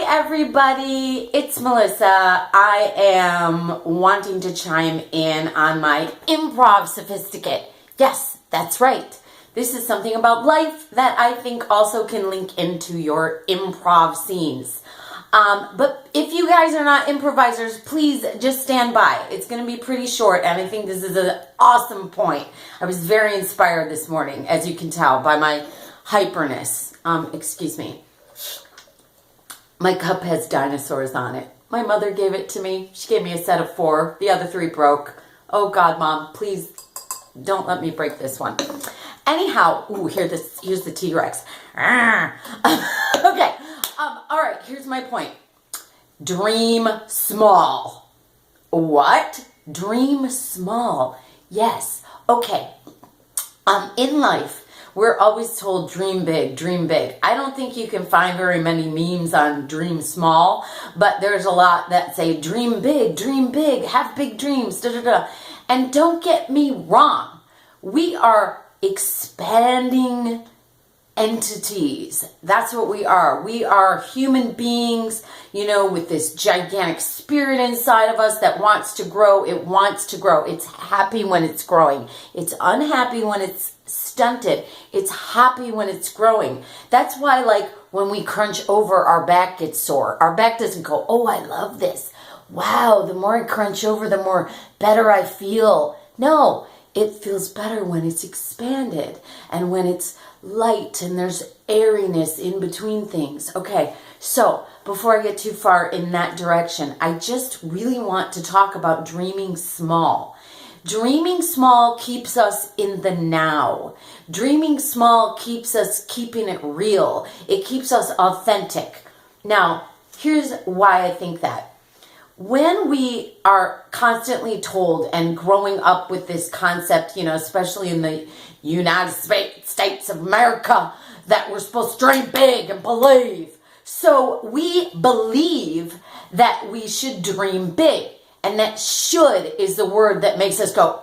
everybody, it's Melissa. I am wanting to chime in on my Improv Sophisticate. Yes, that's right. This is something about life that I think also can link into your improv scenes. But if you guys are not improvisers, please just stand by. It's going to be pretty short, and I think this is an awesome point. I was very inspired this morning, as you can tell by my hyperness. Excuse me. My cup has dinosaurs on it. My mother gave it to me. She gave me a set of 4. The other 3 broke. Oh God, Mom, please don't let me break this one. Anyhow, here's the T-Rex. Okay. All right, here's my point. Dream small. What? Dream small. Yes. Okay. In life, we're always told dream big, dream big. I don't think you can find very many memes on dream small, but there's a lot that say dream big, have big dreams, da da da. And don't get me wrong. We are expanding entities. That's what we are. We are human beings, with this gigantic spirit inside of us that wants to grow. It wants to grow. It's happy when it's growing. It's unhappy when it's stunted. It's happy when it's growing. That's why, when we crunch over, our back gets sore. Our back doesn't go, oh, I love this. Wow, the more I crunch over, the more better I feel. No, it feels better when it's expanded and when it's light and there's airiness in between things. Okay, so before I get too far in that direction, I just really want to talk about dreaming small. Dreaming small keeps us in the now. Dreaming small keeps us keeping it real. It keeps us authentic. Now, here's why I think that. When we are constantly told and growing up with this concept, especially in the United States of America, that we're supposed to dream big and believe. So we believe that we should dream big. And that should is the word that makes us go,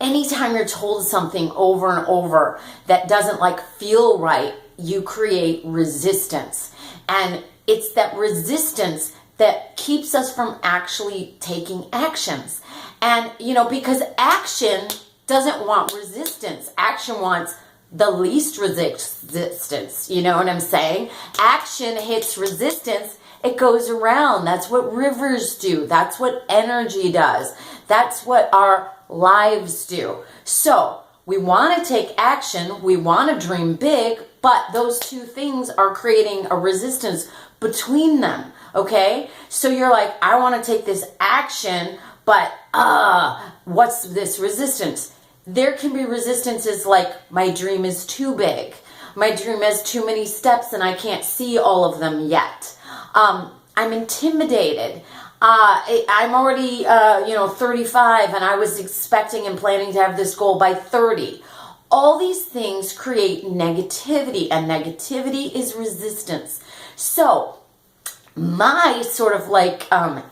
anytime you're told something over and over that doesn't feel right, you create resistance. And it's that resistance that keeps us from actually taking actions. And, because action doesn't want resistance. Action wants the least resistance. You know what I'm saying? Action hits resistance. It goes around. That's what rivers do. That's what energy does. That's what our lives do. So we want to take action. We want to dream big, but those two things are creating a resistance between them. Okay? So you're like, I want to take this action, but what's this resistance? There can be resistances like my dream is too big. My dream has too many steps and I can't see all of them yet. I'm intimidated. I'm already, 35 and I was expecting and planning to have this goal by 30. All these things create negativity, and negativity is resistance. So my sort of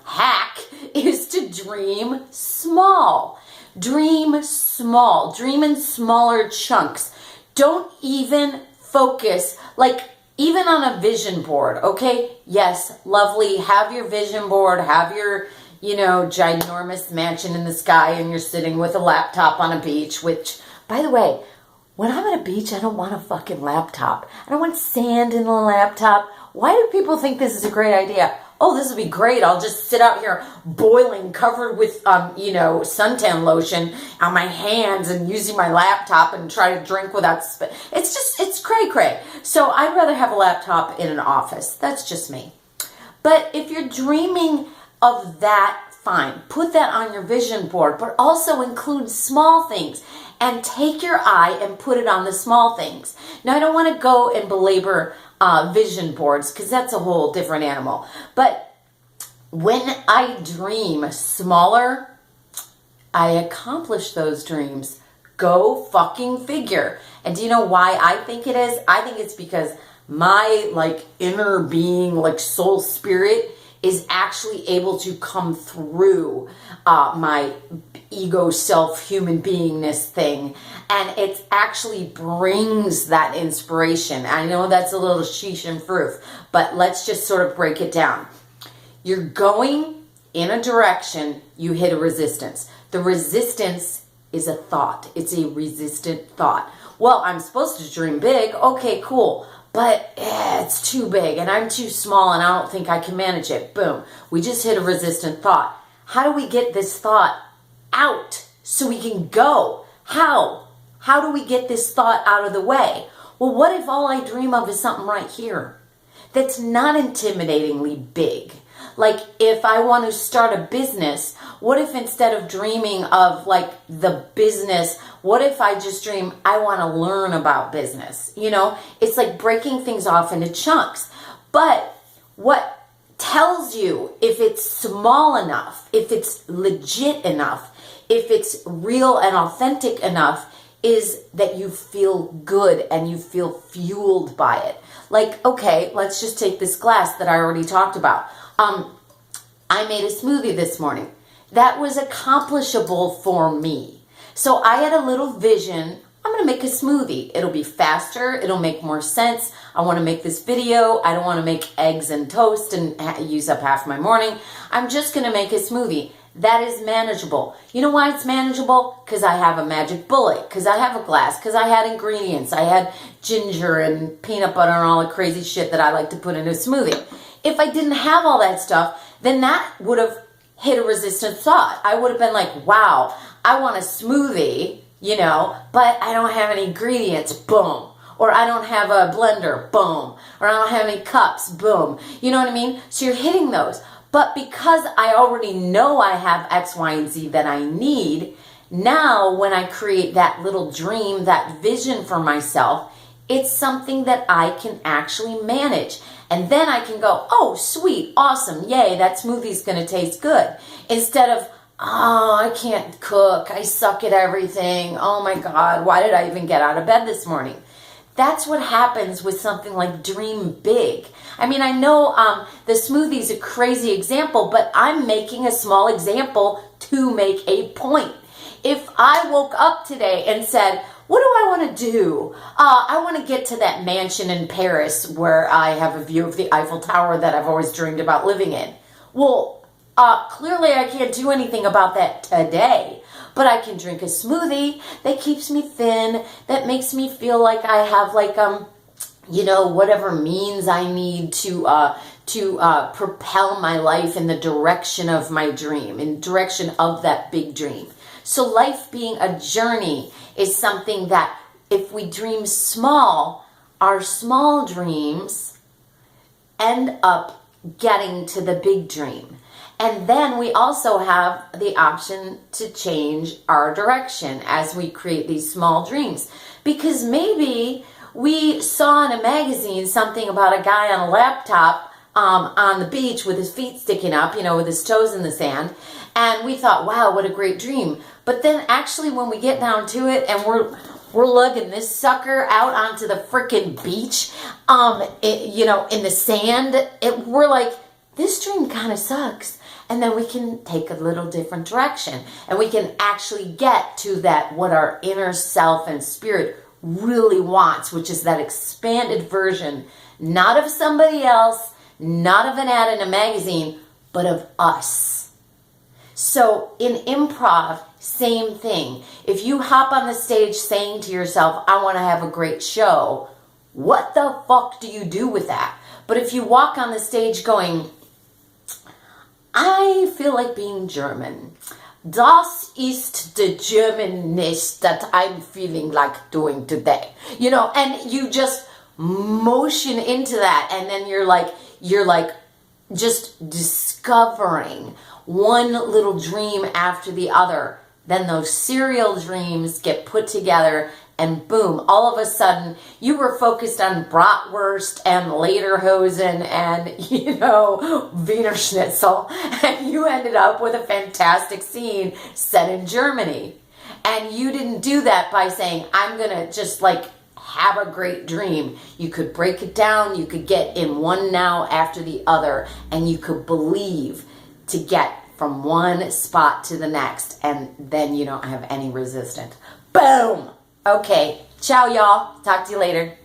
hack is to dream small. Dream small. Dream in smaller chunks. Don't even focus, even on a vision board, okay? Yes, lovely. Have your vision board. Have your, ginormous mansion in the sky and you're sitting with a laptop on a beach, which, by the way, when I'm at a beach, I don't want a fucking laptop. I don't want sand in the laptop. Why do people think this is a great idea? Oh, this would be great. I'll just sit out here boiling, covered with, suntan lotion on my hands and using my laptop and try to drink without it's cray-cray. So I'd rather have a laptop in an office. That's just me. But if you're dreaming of that, fine. Put that on your vision board, but also include small things and take your eye and put it on the small things. Now, I don't want to go and belabor vision boards because that's a whole different animal. But when I dream smaller, I accomplish those dreams. Go fucking figure. And do you know why I think it is? I think it's because my inner being, soul spirit is actually able to come through my ego self human beingness thing, and it actually brings that inspiration. I know that's a little sheesh and proof, but let's just sort of break it down. You're going in a direction, you hit a resistance. The resistance is a thought. It's a resistant thought. Well, I'm supposed to dream big. Okay, cool. But it's too big and I'm too small and I don't think I can manage it. Boom. We just hit a resistant thought. How do we get this thought out so we can go? How? How do we get this thought out of the way? Well, what if all I dream of is something right here that's not intimidatingly big? Like if I want to start a business, what if instead of dreaming of like the business, what if I just dream I want to learn about business? You know, it's like breaking things off into chunks. But what tells you if it's small enough, if it's legit enough, if it's real and authentic enough, is that you feel good and you feel fueled by it. Like, okay, let's just take this glass that I already talked about. I made a smoothie this morning. That was accomplishable for me. So I had a little vision. I'm going to make a smoothie. It'll be faster. It'll make more sense. I want to make this video. I don't want to make eggs and toast and use up half my morning. I'm just going to make a smoothie. That is manageable. You know why it's manageable? Because I have a magic bullet. Because I have a glass. Because I had ingredients. I had ginger and peanut butter and all the crazy shit that I like to put in a smoothie. If I didn't have all that stuff, then that would have hit a resistant thought. I would have been like, wow, I want a smoothie, you know, but I don't have any ingredients, boom. Or I don't have a blender, boom. Or I don't have any cups, boom. You know what I mean? So you're hitting those. But because I already know I have X, Y, and Z that I need, now when I create that little dream, that vision for myself, it's something that I can actually manage. And then I can go, oh, sweet, awesome, yay, that smoothie's going to taste good. Instead of, oh, I can't cook, I suck at everything, oh my God, why did I even get out of bed this morning? That's what happens with something like dream big. I mean, I know the smoothie's a crazy example, but I'm making a small example to make a point. If I woke up today and said, what do I want to do? I want to get to that mansion in Paris where I have a view of the Eiffel Tower that I've always dreamed about living in. Well, clearly I can't do anything about that today, but I can drink a smoothie that keeps me thin, that makes me feel like I have like, you know, whatever means I need to propel my life in the direction of my dream, in direction of that big dream. So life being a journey is something that if we dream small, our small dreams end up getting to the big dream. And then we also have the option to change our direction as we create these small dreams. Because maybe we saw in a magazine something about a guy on a laptop on the beach with his feet sticking up, you know, with his toes in the sand. And we thought, wow, what a great dream. But then actually when we get down to it and we're lugging this sucker out onto the freaking beach, you know, in the sand, we're like, this dream kind of sucks. And then we can take a little different direction. And we can actually get to that, what our inner self and spirit really wants, which is that expanded version, not of somebody else, not of an ad in a magazine, but of us. So in improv, same thing. If you hop on the stage saying to yourself, I want to have a great show, what the fuck do you do with that? But if you walk on the stage going, I feel like being German. Das ist the Germanness that I'm feeling like doing today. You know, and you just motion into that, and then you're like just discovering one little dream after the other. Then those serial dreams get put together, and boom, all of a sudden you were focused on bratwurst and lederhosen and, you know, Wiener Schnitzel, and you ended up with a fantastic scene set in Germany. And you didn't do that by saying, I'm gonna just like have a great dream. You could break it down, you could get in one now after the other, and you could believe to get from one spot to the next, and then you don't have any resistance. Boom! Okay, ciao y'all. Talk to you later.